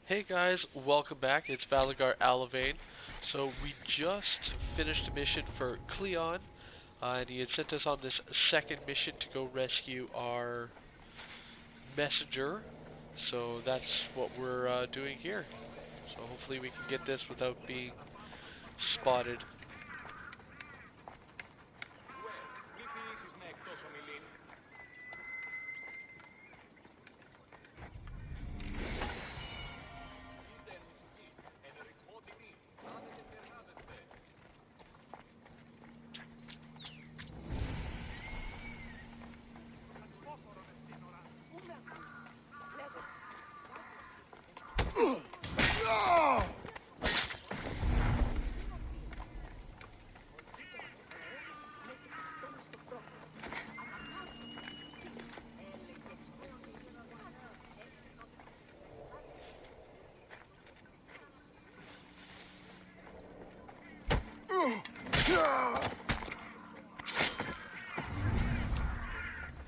Hey guys, welcome back. It's Valagar Aloevain. So we just finished a mission for Cleon, and he had sent us on this second mission to go rescue our messenger. So that's what we're doing here. So hopefully we can get this without being spotted.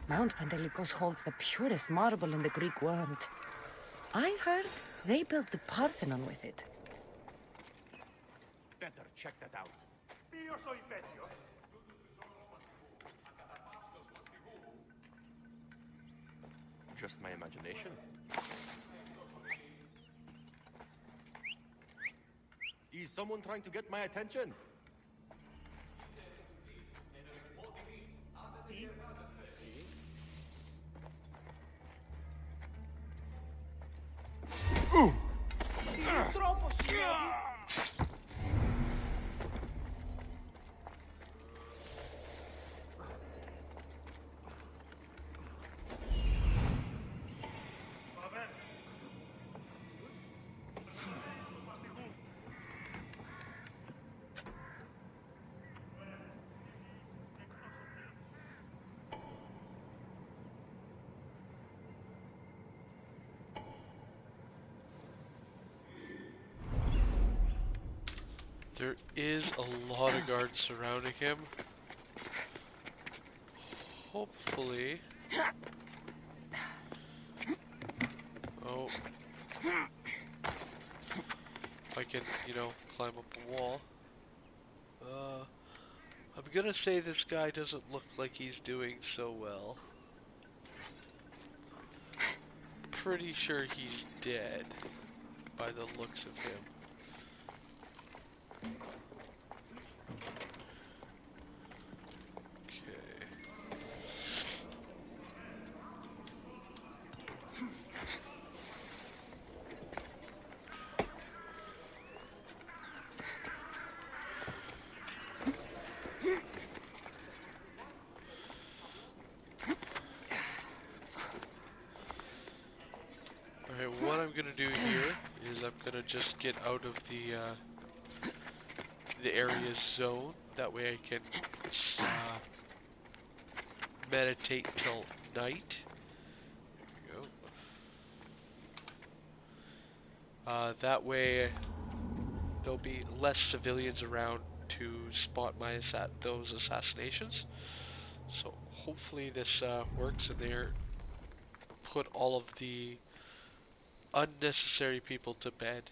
Mount Pentelicos holds the purest marble in the Greek world. I heard they built the Parthenon with it. Better check that out. Just my imagination. Is someone trying to get my attention? There is a lot of guards surrounding him. Hopefully... Oh. If I can, climb up the wall. I'm gonna say this guy doesn't look like he's doing so well. Pretty sure he's dead by the looks of him. Alright, what I'm gonna do here is I'm gonna just get out of the area zone. That way I can meditate till night. There we go. That way there'll be less civilians around to spot those assassinations. So hopefully this works and they're put all of the unnecessary people to bed.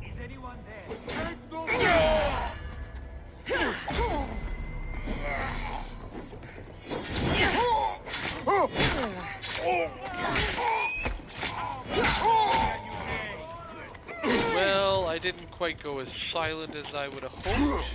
Is anyone there? Well, I didn't quite go as silent as I would have hoped.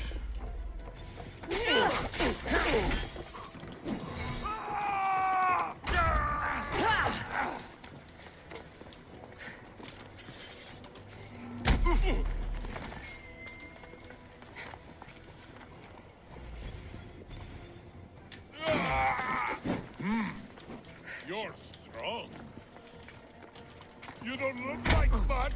You're strong. You don't look like much.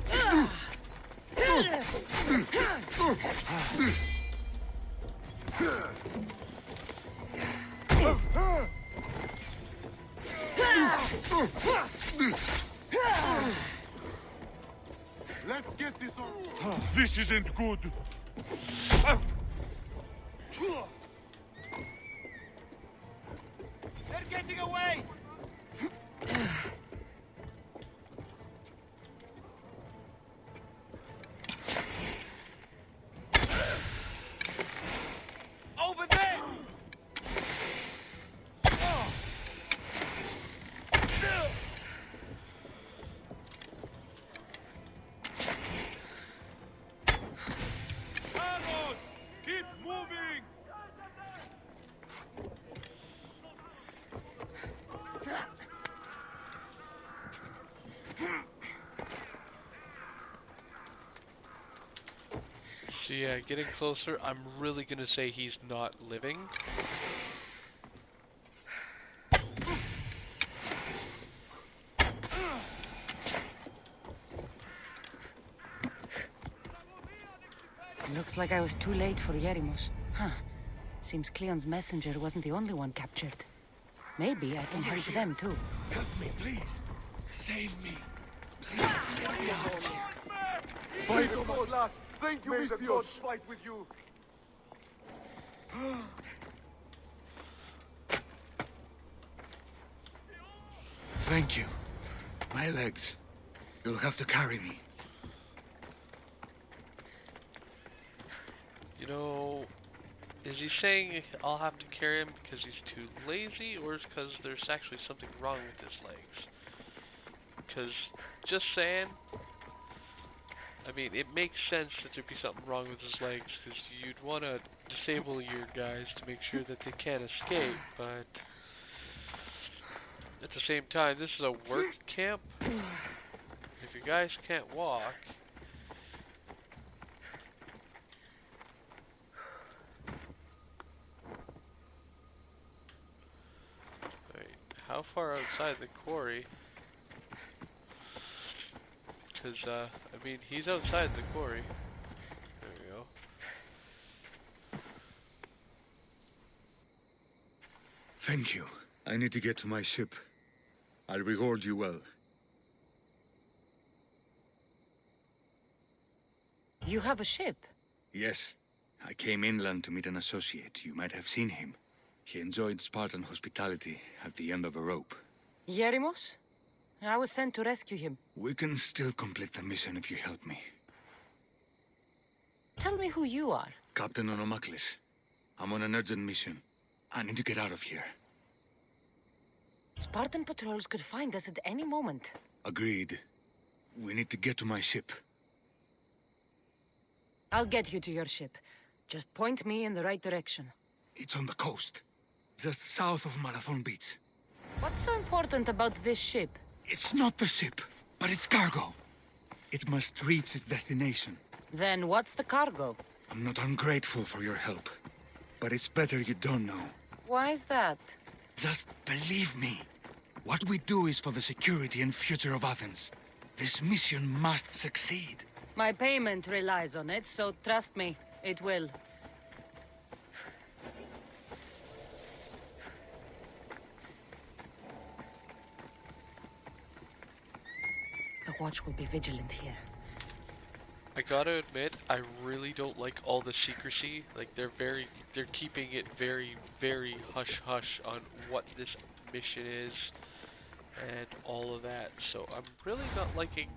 Let's get this on. This isn't good. They're getting away! Over there! Arrows! Keep moving! So yeah, getting closer, I'm really gonna say he's not living. Looks like I was too late for Yerimos. Huh. Seems Cleon's messenger wasn't the only one captured. Maybe I can help them too. Help me, please. Save me. Please, get me out of here. Fight to last. Thank you, May the gods fight with you. Thank you. My legs. You'll have to carry me. You know, is he saying I'll have to carry him because he's too lazy, or is it because there's actually something wrong with his legs? Because, just saying, I mean, it makes sense that there'd be something wrong with his legs, because you'd want to disable your guys to make sure that they can't escape, but at the same time, this is a work camp. If your guys can't walk, how far outside the quarry? Because, I mean, he's outside the quarry. There we go. Thank you. I need to get to my ship. I'll reward you well. You have a ship? Yes. I came inland to meet an associate. You might have seen him. He enjoyed Spartan hospitality at the end of a rope. Yerimos? I was sent to rescue him. We can still complete the mission if you help me. Tell me who you are. Captain Onomaklis. I'm on an urgent mission. I need to get out of here. Spartan patrols could find us at any moment. Agreed. We need to get to my ship. I'll get you to your ship. Just point me in the right direction. It's on the coast. Just south of Marathon Beach. What's so important about this ship? It's not the ship, but it's cargo. It must reach its destination. Then what's the cargo? I'm not ungrateful for your help, but it's better you don't know. Why is that? Just believe me. What we do is for the security and future of Athens. This mission must succeed. My payment relies on it, so trust me, it will. The watch will be vigilant here. I gotta admit, I really don't like all the secrecy. Like, they're keeping it very, very hush-hush on what this mission is and all of that. So I'm really not liking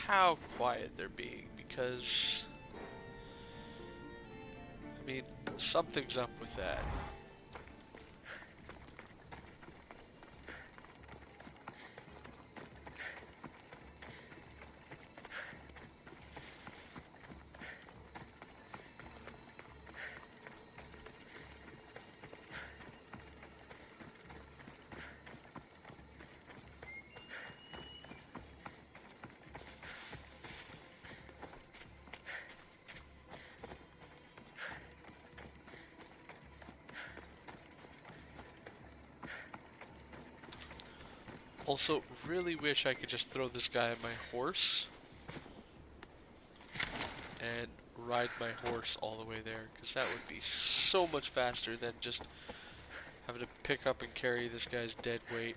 how quiet they're being, because, I mean, something's up with that. Also, really wish I could just throw this guy on my horse and ride my horse all the way there, because that would be so much faster than just having to pick up and carry this guy's dead weight.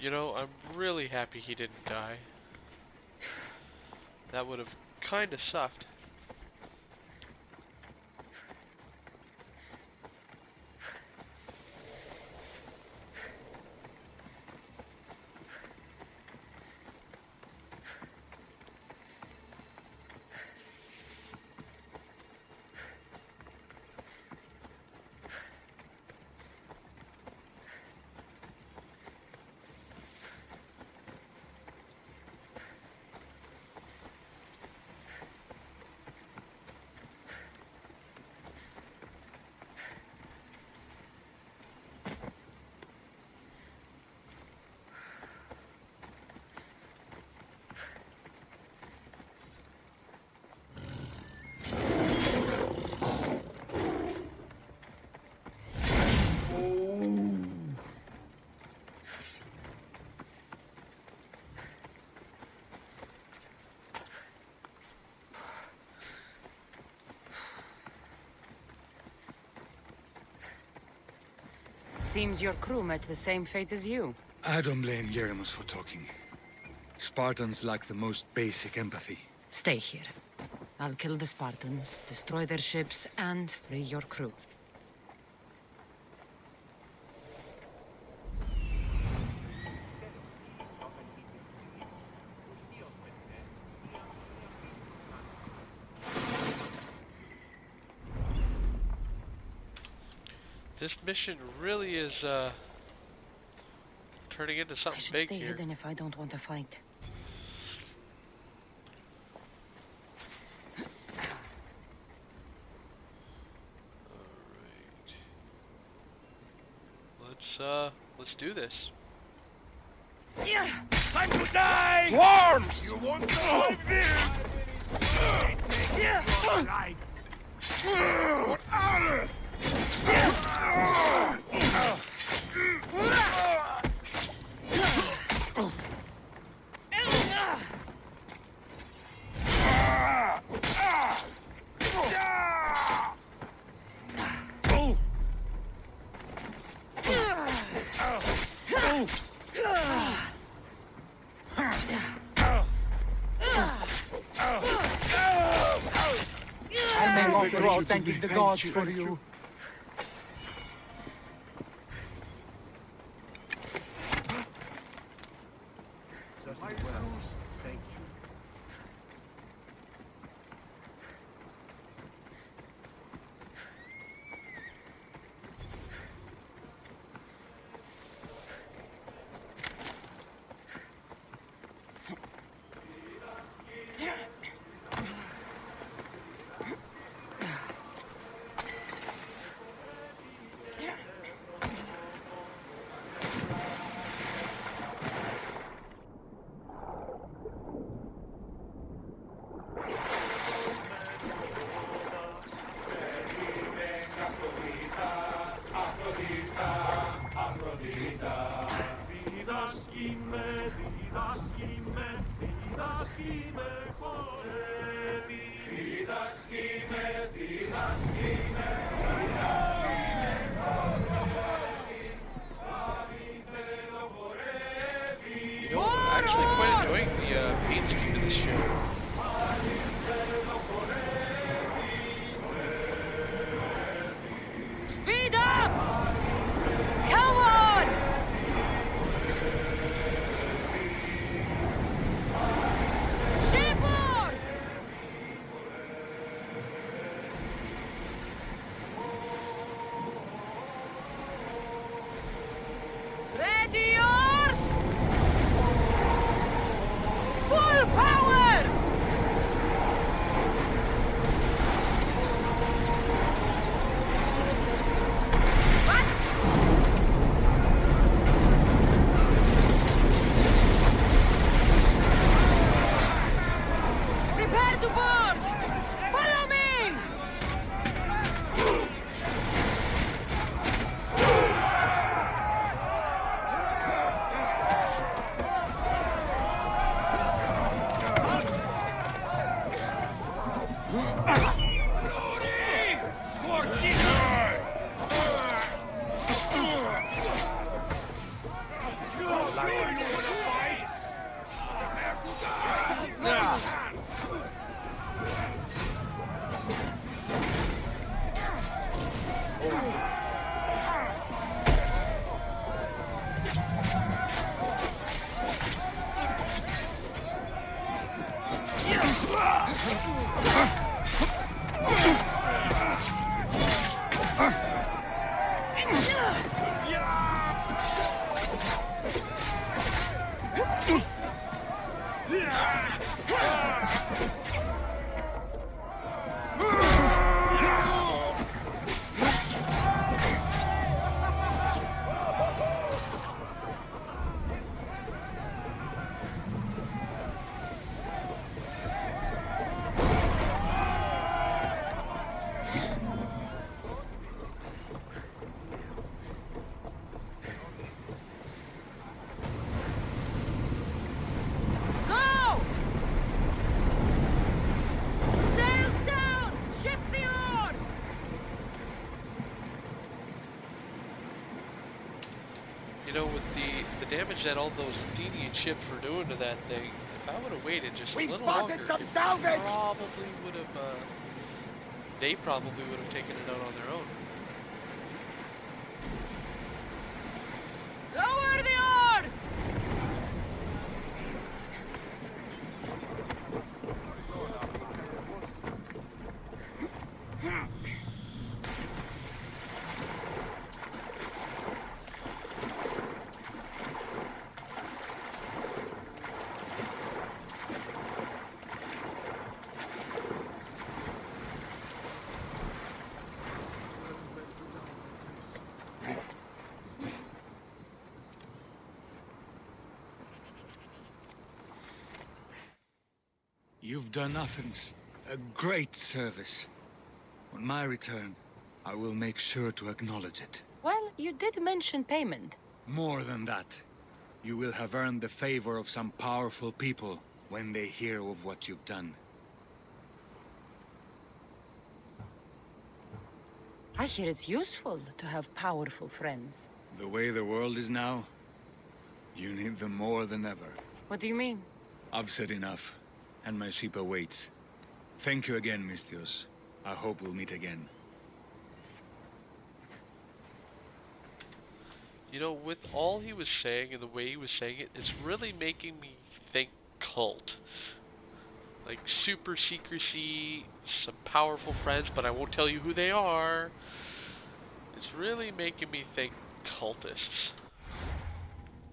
You know, I'm really happy he didn't die. That would have kinda sucked. Seems your crew met the same fate as you. I don't blame Yeremus for talking. Spartans lack the most basic empathy. Stay here. I'll kill the Spartans, destroy their ships, and free your crew. This mission really is, turning into I something should big stay here. hidden if I don't want to fight. Alright. Let's do this. Yeah. Time to die! Worms! You won't survive this! Yeah. Life! For Alice! I may not go out thanking the gods for you. My Zeus, thank you. You know, I'm actually quite enjoying the paint scheme of this show. Speed up! Come on! Shipboard! Ready yours! Full power! Prepare to board! Follow me! Go! Sails down! Ship the oar! You know, with the damage that all those Athenian ships were doing to that thing, if I would have waited just a We've little spotted longer, some it salvage! probably would have, they probably would have taken it out on their own. Lower the oars! You've done Athens a great service. On my return, I will make sure to acknowledge it. Well, you did mention payment. More than that, you will have earned the favor of some powerful people when they hear of what you've done. I hear it's useful to have powerful friends. The way the world is now, you need them more than ever. What do you mean? I've said enough, and my ship awaits. Thank you again, Misthios. I hope we'll meet again. You know, with all he was saying and the way he was saying it, it's really making me think cult. Like super secrecy, some powerful friends, but I won't tell you who they are. It's really making me think cultists.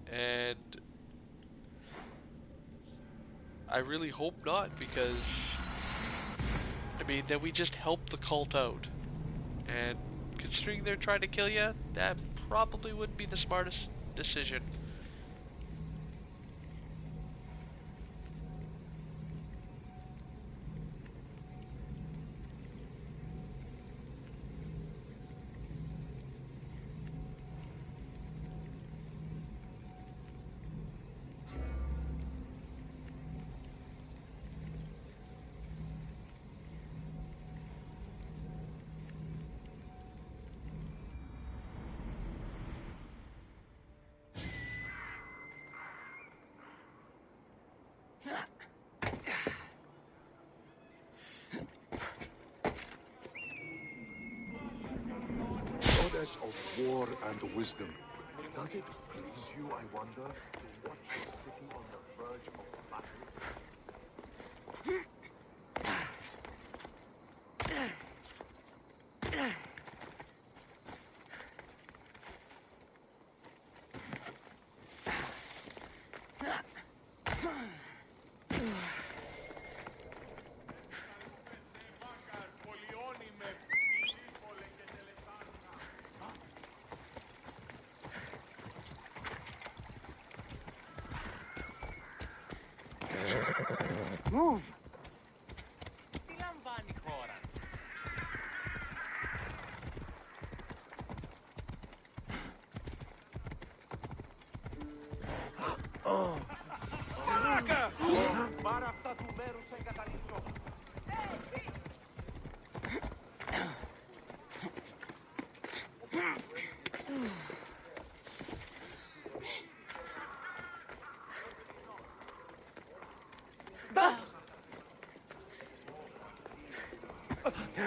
And I really hope not, because I mean, then we just help the cult out. And considering they're trying to kill you, that probably wouldn't be the smartest decision. process of war and wisdom. Does it please you, I wonder, to watch your city on the verge of battle? Move! Τι λαμβάνει η χώρα. Πάρε αυτά του μέρους σε εγκαταλείψω.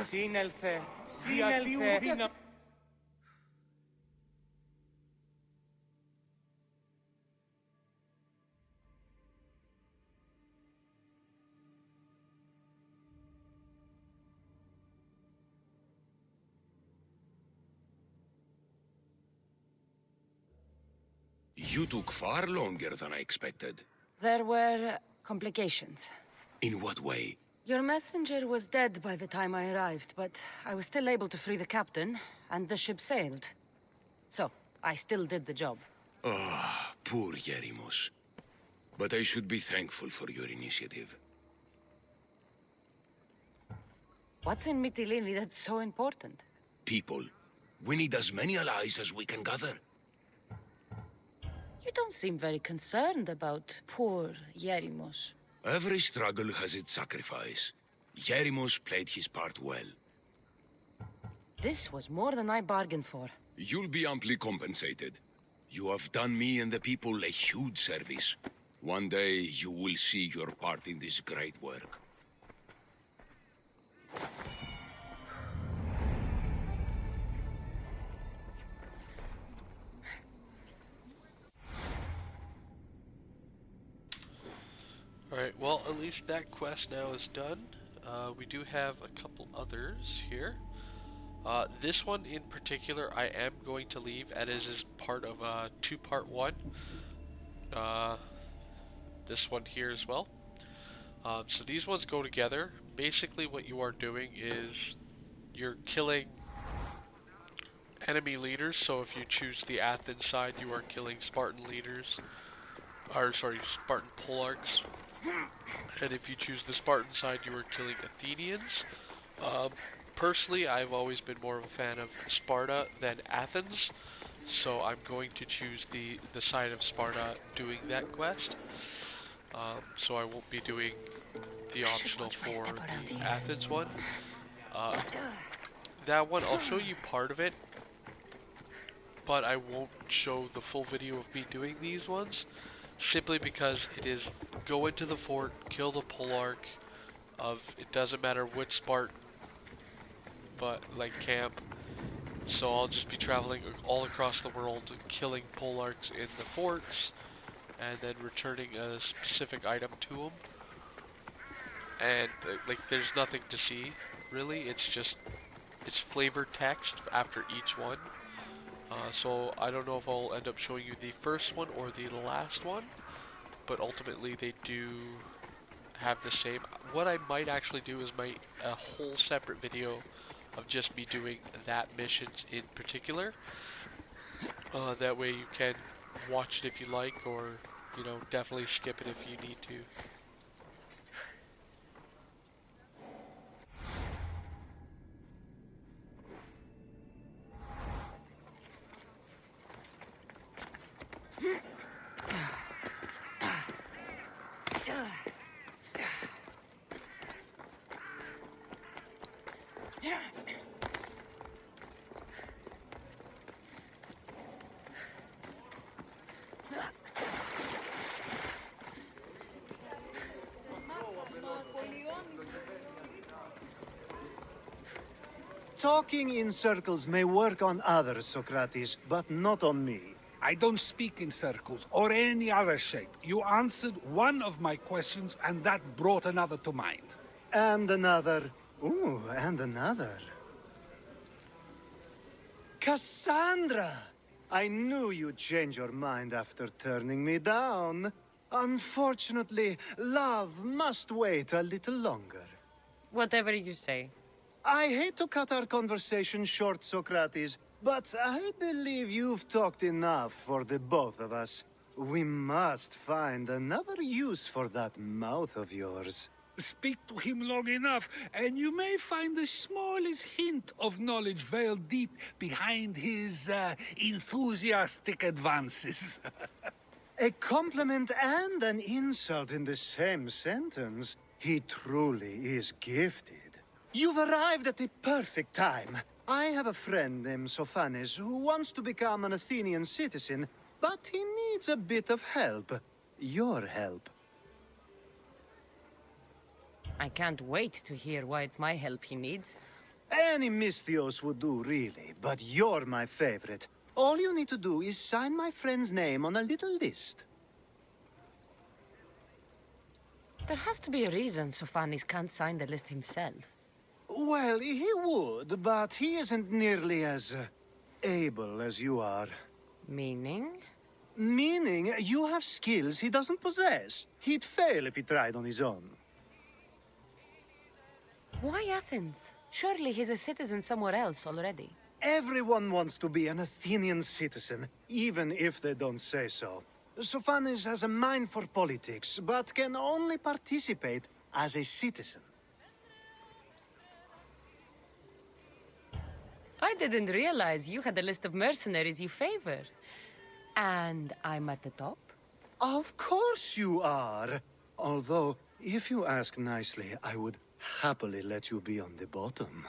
Σύνελθε, σύνελθε. You took far longer than I expected. There were complications. In what way? Your messenger was dead by the time I arrived, but I was still able to free the captain, and the ship sailed. So, I still did the job. Ah, poor Yerimos. But I should be thankful for your initiative. What's in Mytilene that's so important? People. We need as many allies as we can gather. You don't seem very concerned about poor Yerimos. Every struggle has its sacrifice. Yerimos played his part well. This was more than I bargained for. You'll be amply compensated. You have done me and the people a huge service. One day you will see your part in this great work. Alright, well, at least that quest now is done. We do have a couple others here. This one in particular I am going to leave as is part of a two-part one. This one here as well. So these ones go together. Basically what you are doing is you're killing enemy leaders. So if you choose the Athens side, you are killing Spartan leaders. Spartan polearchs. And if you choose the Spartan side, you are killing Athenians. Personally, I've always been more of a fan of Sparta than Athens, so I'm going to choose the side of Sparta doing that quest. So I won't be doing the optional for the Athens one. That one, I'll show you part of it, but I won't show the full video of me doing these ones. Simply because it is go into the fort, kill the polearch of, it doesn't matter which Spartan, but like camp. So I'll just be traveling all across the world, killing polearchs in the forts, and then returning a specific item to them. And like there's nothing to see, really. It's flavored text after each one. So I don't know if I'll end up showing you the first one or the last one, but ultimately they do have the same. What I might actually do is a whole separate video of just me doing that missions in particular. That way you can watch it if you like, or definitely skip it if you need to. Talking in circles may work on others, Socrates, but not on me. I don't speak in circles or any other shape. You answered one of my questions, and that brought another to mind. And another. Ooh, and another. Cassandra! I knew you'd change your mind after turning me down. Unfortunately, love must wait a little longer. Whatever you say. I hate to cut our conversation short, Socrates, but I believe you've talked enough for the both of us. We must find another use for that mouth of yours. Speak to him long enough, and you may find the smallest hint of knowledge veiled deep behind his enthusiastic advances. A compliment and an insult in the same sentence. He truly is gifted. You've arrived at the perfect time. I have a friend named Sophanes who wants to become an Athenian citizen, but he needs a bit of help. Your help. I can't wait to hear why it's my help he needs. Any Mystios would do, really, but you're my favorite. All you need to do is sign my friend's name on a little list. There has to be a reason Sophanis can't sign the list himself. Well, he would, but he isn't nearly as able as you are. Meaning? Meaning, you have skills he doesn't possess. He'd fail if he tried on his own. Why Athens? Surely he's a citizen somewhere else already. Everyone wants to be an Athenian citizen, even if they don't say so. Sophanes has a mind for politics, but can only participate as a citizen. I didn't realize you had a list of mercenaries you favor. And I'm at the top? Of course you are. Although, if you ask nicely, I would happily let you be on the bottom.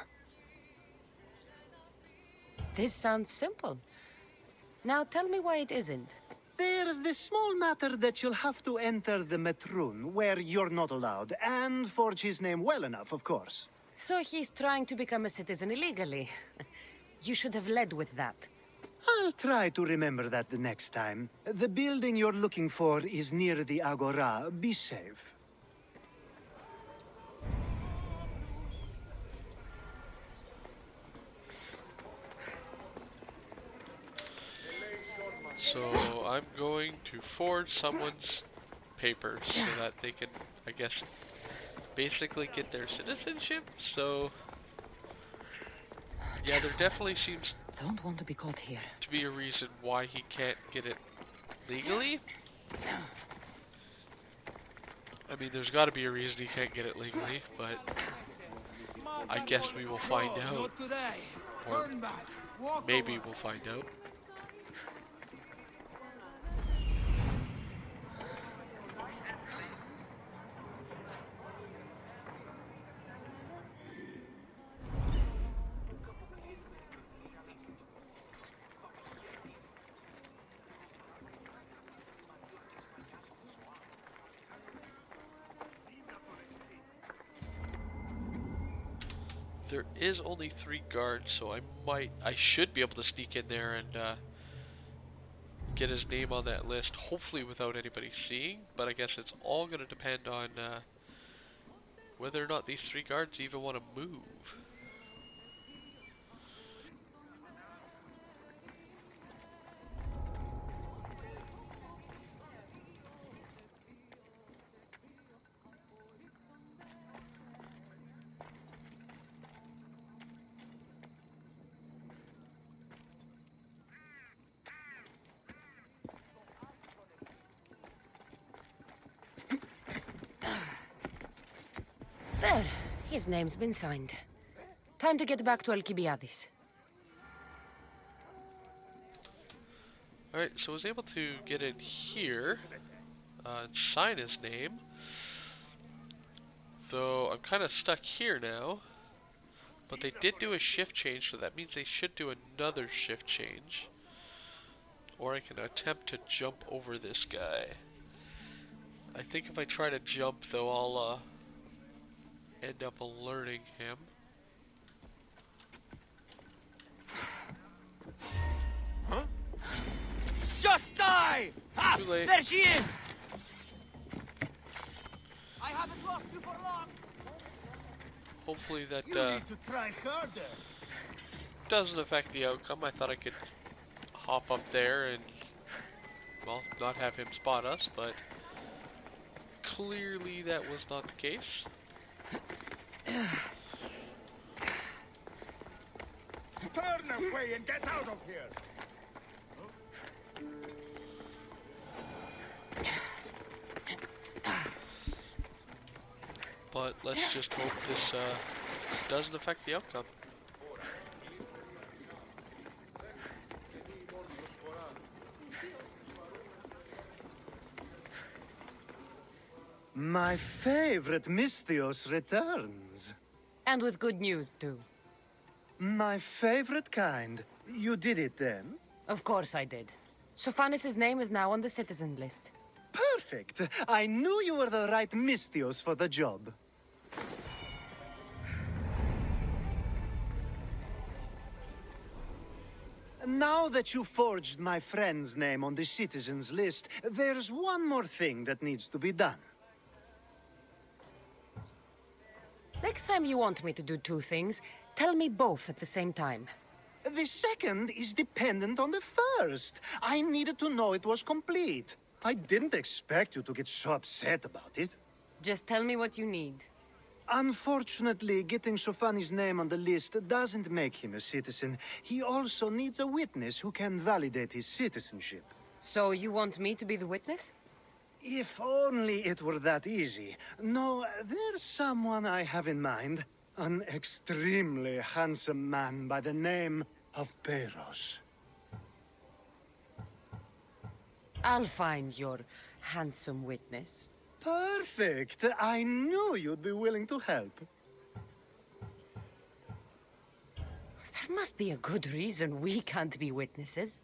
This sounds simple. Now tell me why it isn't. There's the small matter that you'll have to enter the Metroon, where you're not allowed, and forge his name well enough, of course. So he's trying to become a citizen illegally. You should have led with that. I'll try to remember that the next time. The building you're looking for is near the Agora. Be safe. So I'm going to forge someone's papers so that they can, I guess, basically get their citizenship. So yeah, there definitely seems Don't want to be caught here. to be a reason why he can't get it legally. I mean, there's got to be a reason he can't get it legally, but I guess we will find out. Not today. Or Turn back. Walk maybe away. we'll find out. There is only 3 guards, so I should be able to sneak in there and get his name on that list, hopefully without anybody seeing, but I guess it's all going to depend on whether or not these 3 guards even want to move. There. His name's been signed. Time to get back to Alcibiades. Alright, so I was able to get in here and sign his name. So I'm kind of stuck here now. But they did do a shift change, so that means they should do another shift change. Or I can attempt to jump over this guy. I think if I try to jump, though, I'll end up alerting him. Too late. There she is! I haven't lost you for long. Hopefully that to try harder. doesn't affect the outcome. I thought I could hop up there and, well, not have him spot us, but clearly that was not the case. Turn away and get out of here! But let's just hope this doesn't affect the outcome. My favorite Misthios returns. And with good news, too. My favorite kind. You did it then? Of course I did. Sophanis' name is now on the citizen list. Perfect. I knew you were the right Misthios for the job. Now that you forged my friend's name on the citizens list, there's one more thing that needs to be done. Next time you want me to do two things, tell me both at the same time. The second is dependent on the first. I needed to know it was complete. I didn't expect you to get so upset about it. Just tell me what you need. Unfortunately, getting Sophanis' name on the list doesn't make him a citizen. He also needs a witness who can validate his citizenship. So you want me to be the witness? If only it were that easy. No, there's someone I have in mind. An extremely handsome man by the name of Peros. I'll find your handsome witness. Perfect. I knew you'd be willing to help. There must be a good reason we can't be witnesses.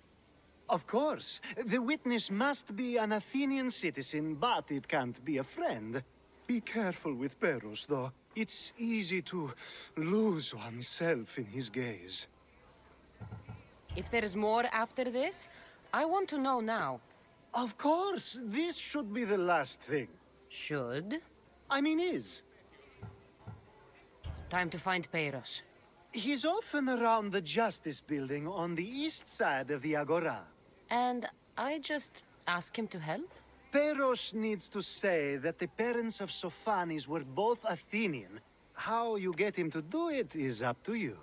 Of course. The witness must be an Athenian citizen, but it can't be a friend. Be careful with Peros, though. It's easy to lose oneself in his gaze. If there's more after this, I want to know now. Of course. This should be the last thing. Should? I mean, is. Time to find Peros. He's often around the Justice Building on the east side of the Agora. And I just ask him to help? Peros needs to say that the parents of Sophanis were both Athenian. How you get him to do it is up to you.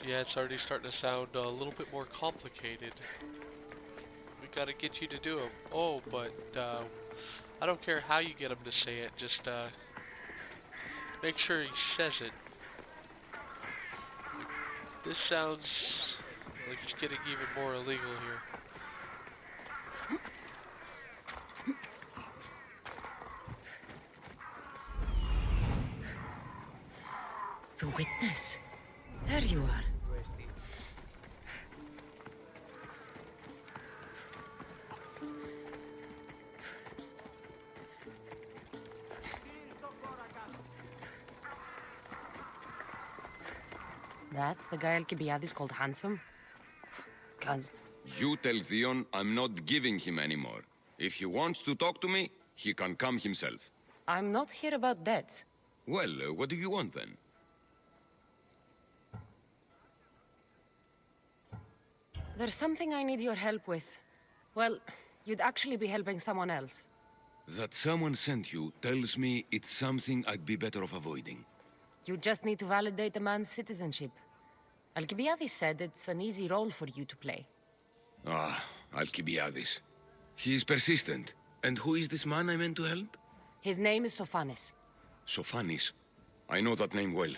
Yeah, it's already starting to sound a little bit more complicated. We gotta get you to do them. Oh, but I don't care how you get him to say it, just make sure he says it. This sounds like it's getting even more illegal here. The witness. There you are. That's the guy Alcibiades called handsome? Cuz You tell Theon I'm not giving him anymore. If he wants to talk to me, he can come himself. I'm not here about debts. Well, what do you want then? There's something I need your help with. Well, you'd actually be helping someone else. That someone sent you tells me it's something I'd be better off avoiding. You just need to validate a man's citizenship. Alcibiades said it's an easy role for you to play. Ah, Alcibiades. He's persistent. And who is this man I meant to help? His name is Sophanis. Sophanis. I know that name well.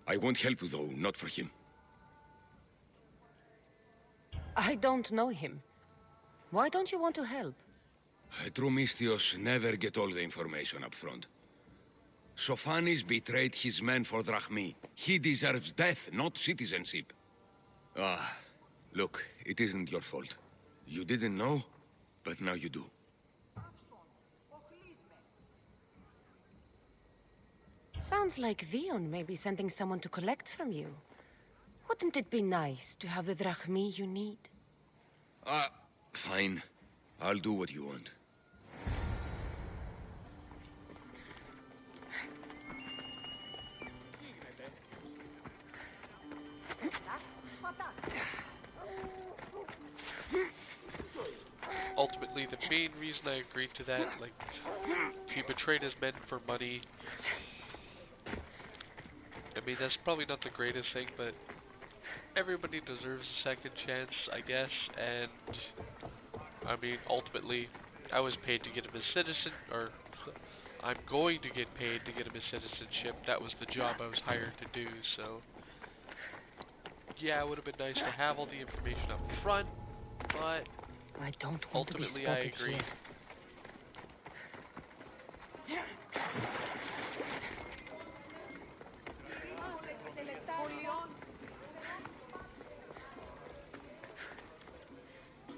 I won't help you though, not for him. I don't know him. Why don't you want to help? True Mystios never get all the information up front. Sophanis betrayed his men for Drachmi. He deserves death, not citizenship. Ah, look, it isn't your fault. You didn't know, but now you do. Sounds like Vion may be sending someone to collect from you. Wouldn't it be nice to have the drachmi you need? Fine. I'll do what you want. Ultimately, the main reason I agreed to that, like, he betrayed his men for money. I mean, that's probably not the greatest thing, but everybody deserves a second chance, I guess, and, I mean, ultimately, I was paid to get him a citizen, or, I'm going to get paid to get him a citizenship. That was the job I was hired to do, so, yeah, it would have been nice to have all the information up front, but I don't want to be ultimately I spotted agree. here.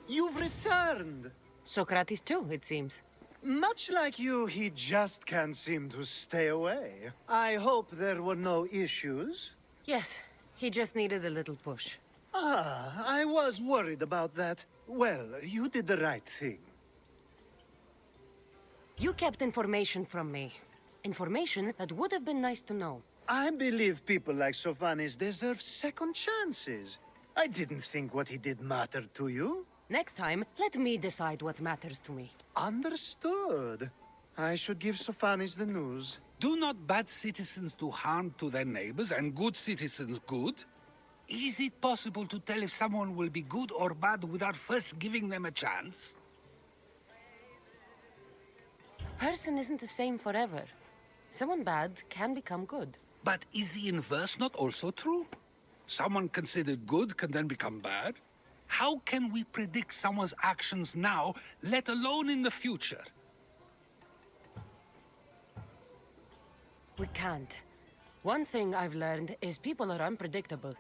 You've returned! Socrates too, it seems. Much like you, he just can't seem to stay away. I hope there were no issues. Yes, he just needed a little push. Ah, I was worried about that. Well, you did the right thing. You kept information from me. Information that would have been nice to know. I believe people like Sophanis deserve second chances. I didn't think what he did mattered to you. Next time, let me decide what matters to me. Understood. I should give Sophanis the news. Do not bad citizens do harm to their neighbors and good citizens good? Is it possible to tell if someone will be good or bad without first giving them a chance? Person isn't the same forever. Someone bad can become good. But is the inverse not also true? Someone considered good can then become bad? How can we predict someone's actions now, let alone in the future? We can't. One thing I've learned is people are unpredictable.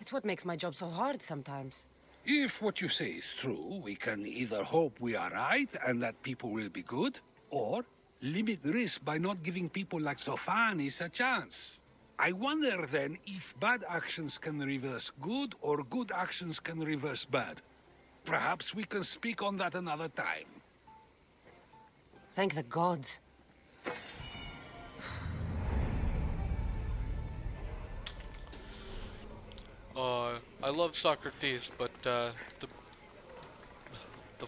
It's what makes my job so hard sometimes. If what you say is true, we can either hope we are right and that people will be good, or limit risk by not giving people like Sophanis a chance. I wonder then if bad actions can reverse good or good actions can reverse bad. Perhaps we can speak on that another time. Thank the gods. I love Socrates, but the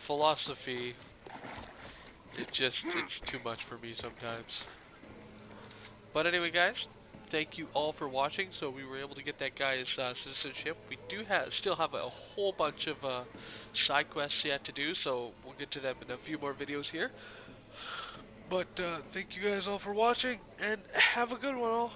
philosophy, it's too much for me sometimes. But anyway, guys, thank you all for watching. So we were able to get that guy's citizenship. We do still have a whole bunch of side quests yet to do, so we'll get to them in a few more videos here. But thank you guys all for watching, and have a good one all.